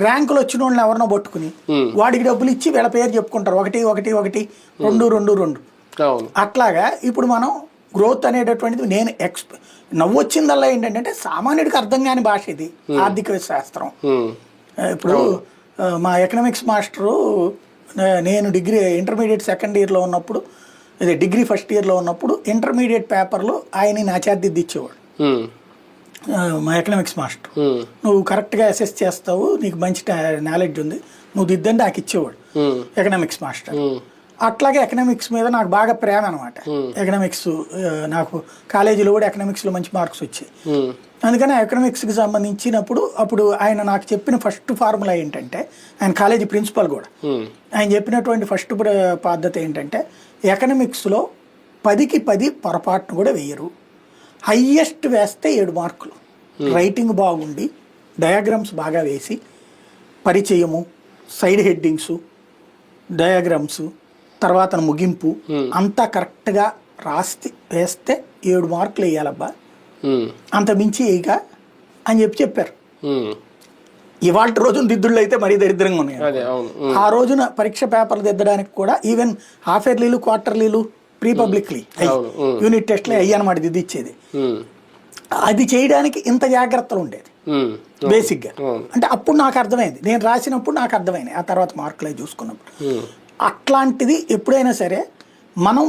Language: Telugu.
ర్యాంకులు వచ్చిన వాళ్ళని ఎవరినో పట్టుకుని వాడికి డబ్బులు ఇచ్చి వీళ్ళ పేరు చెప్పుకుంటారు, 1 1 1 2 2 2. అట్లాగా ఇప్పుడు మనం గ్రోత్ అనేటటువంటిది నేను నవ్వొచ్చిందల్లా ఏంటంటే సామాన్యుడికి అర్థం కాని భాష ఇది ఆర్థిక శాస్త్రం. ఇప్పుడు మా ఎకనామిక్స్ మాస్టరు నేను ఇంటర్మీడియట్ సెకండ్ ఇయర్లో ఉన్నప్పుడు, అదే డిగ్రీ ఫస్ట్ ఇయర్లో ఉన్నప్పుడు ఇంటర్మీడియట్ పేపర్లో ఆయన నా చేతిద్ది ఇచ్చేవాడు. మా ఎకనామిక్స్ మాస్టర్, నువ్వు కరెక్ట్గా అసెస్ చేస్తావు, నీకు మంచి నాలెడ్జ్ ఉంది, నువ్వు దిద్దండి నాకు ఇచ్చేవాడు ఎకనామిక్స్ మాస్టర్. అట్లాగే ఎకనామిక్స్ మీద నాకు బాగా ప్రేమ అనమాట. ఎకనామిక్స్ నాకు కాలేజీలో కూడా ఎకనామిక్స్లో మంచి మార్క్స్ వచ్చాయి. అందుకని ఎకనామిక్స్కి సంబంధించినప్పుడు అప్పుడు ఆయన నాకు చెప్పిన ఫస్ట్ ఫార్ములా ఏంటంటే, ఆయన కాలేజీ ప్రిన్సిపల్ కూడా, ఆయన చెప్పినటువంటి ఫస్ట్ పద్ధతి ఏంటంటే ఎకనామిక్స్లో 10కి 10 పొరపాటును కూడా వేయరు, హయ్యెస్ట్ వేస్తే 7 మార్కులు, రైటింగ్ బాగుండి డయాగ్రామ్స్ బాగా వేసి పరిచయము, సైడ్ హెడ్డింగ్స్, డయాగ్రామ్స్, తర్వాత ముగింపు అంతా కరెక్ట్గా వేస్తే 7 మార్కులు వేయాలబ్బా, అంత మించి వేయక అని చెప్పారు. ఇవాళ రోజున దిద్దుళ్ళు అయితే మరీ దరిద్రంగా ఉన్నాయి. ఆ రోజున పరీక్ష పేపర్లు దిద్దడానికి కూడా ఈవెన్ హాఫ్ ఇయర్లీలు, క్వార్టర్లీలు, ప్రీ పబ్లిక్లీ యూనిట్ టెస్ట్లు అయ్యి అనమాట దిద్దిచ్చేది. అది చేయడానికి ఇంత జాగ్రత్తలు ఉండేది బేసిక్గా. అంటే అప్పుడు నాకు అర్థమైంది, నేను రాసినప్పుడు నాకు అర్థమైంది, ఆ తర్వాత మార్కులు చూసుకున్నప్పుడు. అట్లాంటిది ఎప్పుడైనా సరే మనం